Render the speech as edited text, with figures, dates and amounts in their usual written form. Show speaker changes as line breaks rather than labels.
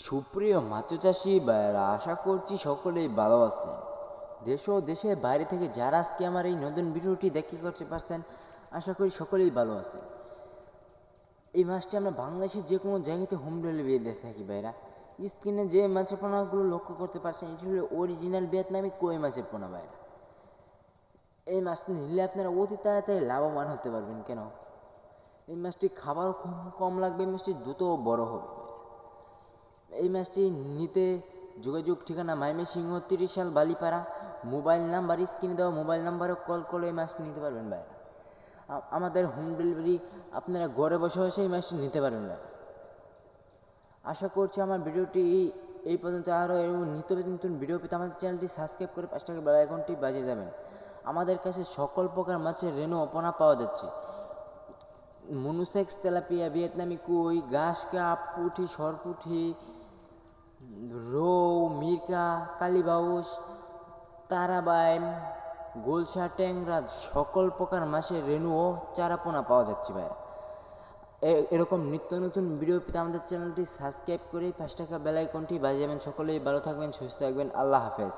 সুপ্রিয় মাছ চাষি ভাইয়েরা, আশা করছি সকলেই ভালো আছেন। দেশ ও দেশের বাইরে থেকে যারা আজকে আমার এই নতুন ভিডিওটি দেখতে করতে পারছেন, আশা করি সকলেই ভালো আছেন। এই মাছটি আমরা বাংলাদেশের যে কোনো জায়গাতে হোম ডেলিভারি দিয়ে থাকি ভাইরা। স্ক্রিনে যে মাছের পোনাগুলো লক্ষ্য করতে পারছেন, এটি হলো অরিজিনাল ভিয়েতনামি কই মাছের পোনা ভাইরা। এই মাছটি নিলে আপনারা অতি তাড়াতাড়ি লাভবান হতে পারবেন। কেন? এই মাছটি খাবার খুব কম লাগবে, এই মাছটি দ্রুত বড় হবে। এই মাছটি নিতে যোগাযোগ ঠিকানা ময়মনসিংহ 30 সাল বালিপাড়া। মোবাইল নাম্বার স্ক্রিনে দেওয়া মোবাইল নাম্বারে কল করে এই মাছটি নিতে পারবেন ভাই। আমাদের হোম ডেলিভারি আপনারা ঘরে বসে বসে এই মাছটি নিতে পারবেন ভাই। আশা করছি আমার ভিডিওটি এই পর্যন্ত আরও নিত্য নতুন ভিডিও পেতে আমাদের চ্যানেলটি সাবস্ক্রাইব করে 5 টাকা বেল আইকনটি বাজিয়ে যাবেন। আমাদের কাছে সকল প্রকার মাছের রেনু পোনা পাওয়া যাচ্ছে। মনুসেক্স, তেলাপিয়া, ভিয়েতনামি কই, ঘাস কাপ, পুঁটি, সরপুঁটি, রৌ, মিরকা, কালীবাউস, তারাবাইম, গোলসা, ট্যাংরা, সকল প্রকার মাছের রেনু ও চারাপোনা পাওয়া যাচ্ছে ভাই। এরকম নিত্য নতুন ভিডিও পেতে আমাদের চ্যানেলটি সাবস্ক্রাইব করে 5 টাকা বেল আইকনটি বাজিয়ে যাবেন। সকলেই ভালো থাকবেন, সুস্থ থাকবেন। আল্লাহ হাফেজ।